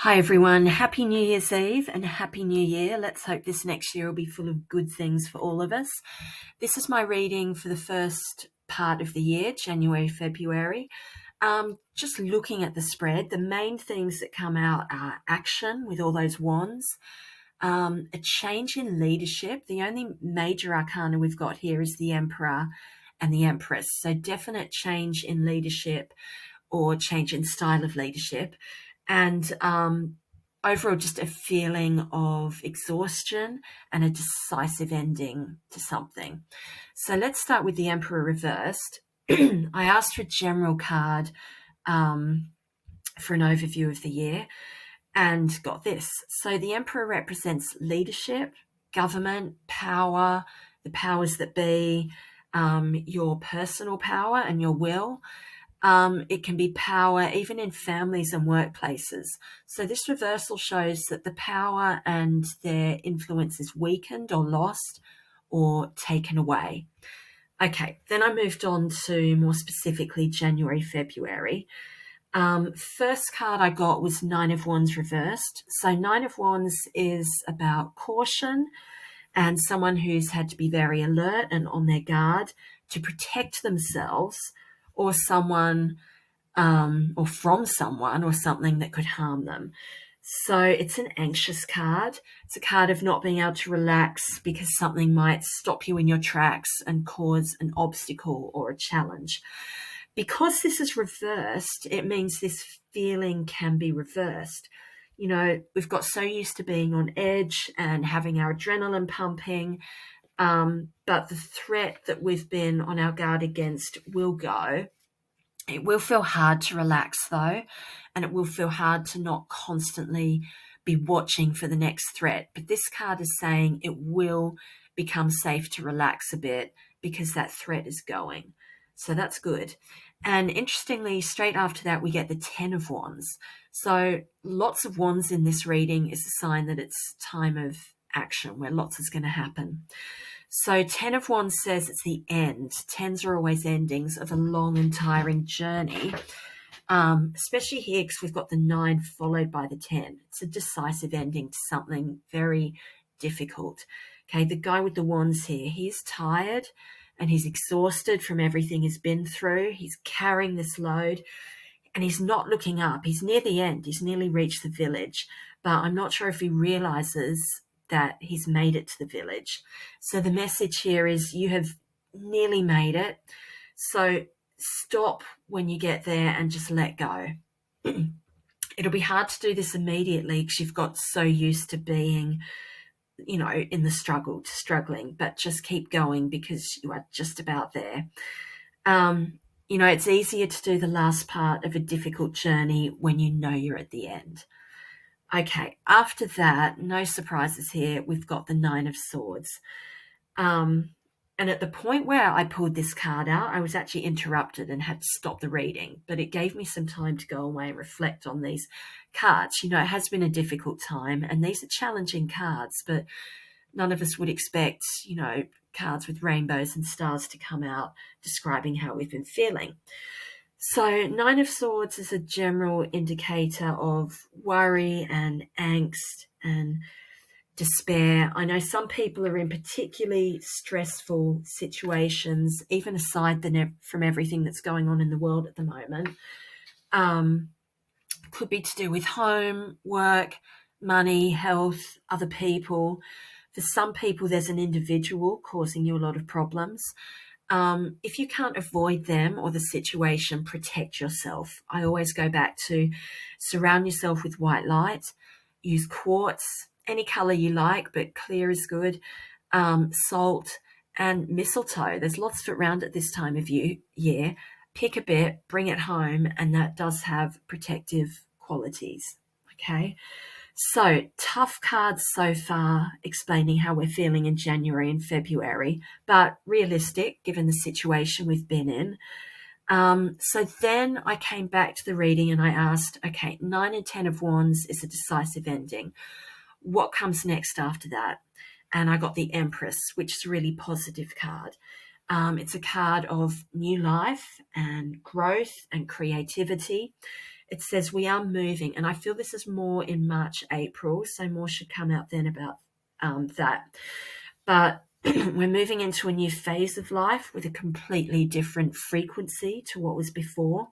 Hi everyone, Happy New Year's Eve and Happy New Year. Let's hope this next year will be full of good things for all of us. This is my reading for the first part of the year, January, February. Just looking at the spread, the main themes that come out are action with all those wands, a change in leadership. The only major arcana we've got here is the Emperor and the Empress. So definite change in leadership or change in style of leadership. And overall, just a feeling of exhaustion and a decisive ending to something. So let's start with the Emperor reversed. I asked for a general card for an overview of the year and got this. So the Emperor represents leadership, government, power, the powers that be, your personal power and your will. It can be power even in families and workplaces. So this reversal shows that the power and their influence is weakened or lost or taken away. Okay, then I moved on to more specifically January, February. First card I got was Nine of Wands reversed. So Nine of Wands is about caution and someone who's had to be very alert and on their guard to protect themselves or someone or from someone or something that could harm them. So it's an anxious card. It's a card of not being able to relax because something might stop you in your tracks and cause an obstacle or a challenge. Because this is reversed, it means this feeling can be reversed. You know, we've got so used to being on edge and having our adrenaline pumping, but the threat that we've been on our guard against will go. It will feel hard to relax though, and it will feel hard to not constantly be watching for the next threat. But this card is saying it will become safe to relax a bit because that threat is going. So that's good. And interestingly, straight after that, we get the 10 of Wands. So lots of wands in this reading is a sign that it's time of action where lots is going to happen. So 10 of Wands says it's the end. Tens are always endings of a long and tiring journey, especially here because we've got the 9 followed by the 10. It's a decisive ending to something very difficult. Okay, the guy with the wands here, he's tired and he's exhausted from everything he's been through. He's carrying this load and he's not looking up. He's near the end. He's nearly reached the village, but I'm not sure if he realizes that he's made it to the village. So the message here is you have nearly made it. So stop when you get there and just let go. It'll be hard to do this immediately because you've got so used to being, you know, in the struggling, but just keep going because you are just about there. You know, it's easier to do the last part of a difficult journey when you know you're at the end. Okay, after that, no surprises here. We've got the 9 of Swords. And at the point where I pulled this card out, I was actually interrupted and had to stop the reading, but it gave me some time to go away and reflect on these cards. You know, it has been a difficult time and these are challenging cards, but none of us would expect, you know, cards with rainbows and stars to come out describing how we've been feeling. So 9 of Swords is a general indicator of worry and angst and despair. I know some people are in particularly stressful situations, even aside from everything that's going on in the world at the moment. Could be to do with home, work, money, health, other people. For some people, there's an individual causing you a lot of problems. If you can't avoid them or the situation, protect yourself. I always go back to surround yourself with white light, use quartz, any color you like, but clear is good, salt and mistletoe. There's lots of it around at this time of year. Pick a bit, bring it home, and that does have protective qualities, okay? So, tough cards so far, explaining how we're feeling in January and February, but realistic given the situation we've been in. So then I came back to the reading and I asked, okay, 9 and 10 of Wands is a decisive ending. What comes next after that? And I got the Empress, which is a really positive card. It's a card of new life and growth and creativity. it says we are moving, and I feel this is more in March, April, so more should come out then about that. But we're moving into a new phase of life with a completely different frequency to what was before.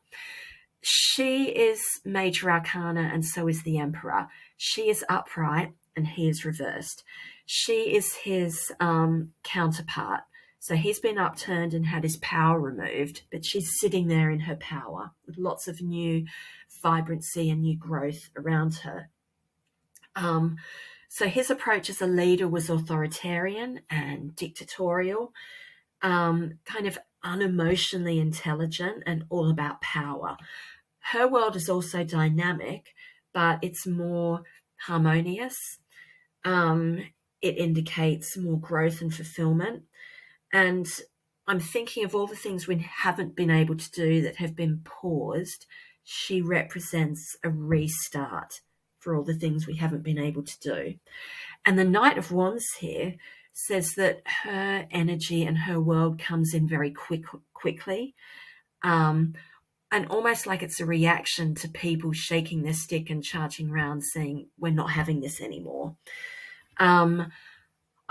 She is Major Arcana, and so is the Emperor. She is upright, and he is reversed. She is his counterpart. So he's been upturned and had his power removed, but she's sitting there in her power with lots of new vibrancy and new growth around her. So his approach as a leader was authoritarian and dictatorial, kind of unemotionally intelligent and all about power. Her world is also dynamic, but it's more harmonious. It indicates more growth and fulfillment. And I'm thinking of all the things we haven't been able to do that have been paused. She represents a restart for all the things we haven't been able to do. And the Knight of Wands here says that her energy and her world comes in very quickly, and almost like it's a reaction to people shaking their stick and charging around saying, we're not having this anymore.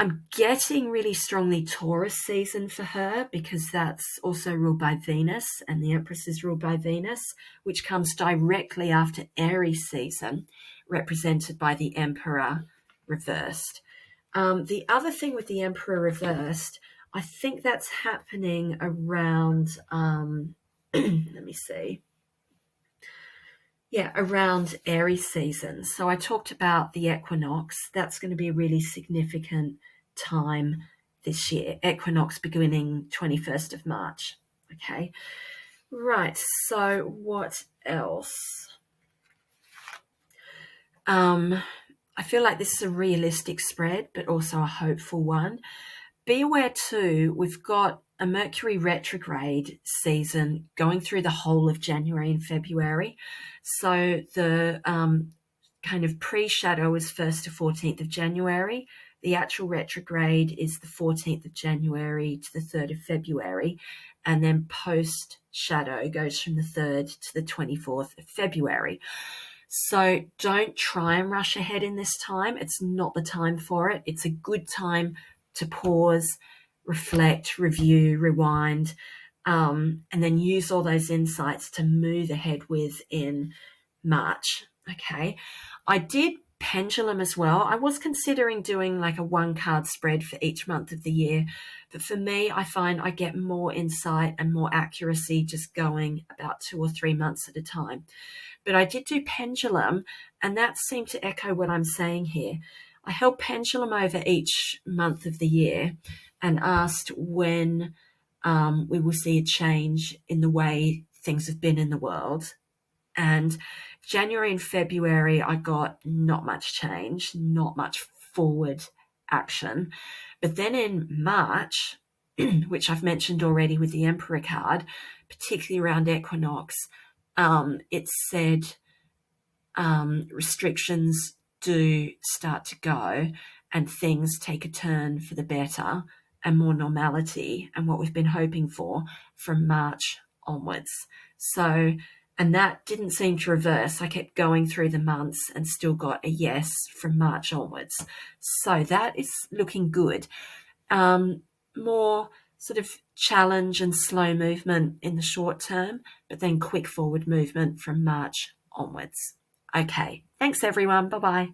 I'm getting really strongly Taurus season for her, because that's also ruled by Venus, and the Empress is ruled by Venus, which comes directly after Aries season, represented by the Emperor reversed. The other thing with the Emperor reversed, I think that's happening around, let me see. Yeah, around Aries season. So I talked about the equinox. That's going to be a really significant time this year. Equinox beginning 21st of March. Okay. Right. So what else? I feel like this is a realistic spread, but also a hopeful one. Be aware too, we've got a Mercury retrograde season going through the whole of January and February. So the kind of pre-shadow is 1st to 14th of January. The actual retrograde is the 14th of January to the 3rd of February. And then post-shadow goes from the 3rd to the 24th of February. So don't try and rush ahead in this time. It's not the time for it. It's a good time to pause, reflect, review, rewind, and then use all those insights to move ahead with in March. Okay. I did pendulum as well. I was considering doing like a 1-card spread for each month of the year, but for me, I find I get more insight and more accuracy just going about 2 or 3 months at a time. But I did do pendulum, and that seemed to echo what I'm saying here. I held pendulum over each month of the year and asked when we will see a change in the way things have been in the world. And January and February, I got not much change, not much forward action. But then in March, which I've mentioned already with the Emperor card, particularly around equinox, it said restrictions do start to go and things take a turn for the better and more normality and what we've been hoping for from March onwards. So, and that didn't seem to reverse. I kept going through the months and still got a yes from March onwards. So that is looking good. More sort of challenge and slow movement in the short term, but then quick forward movement from March onwards. Okay, thanks everyone. Bye-bye.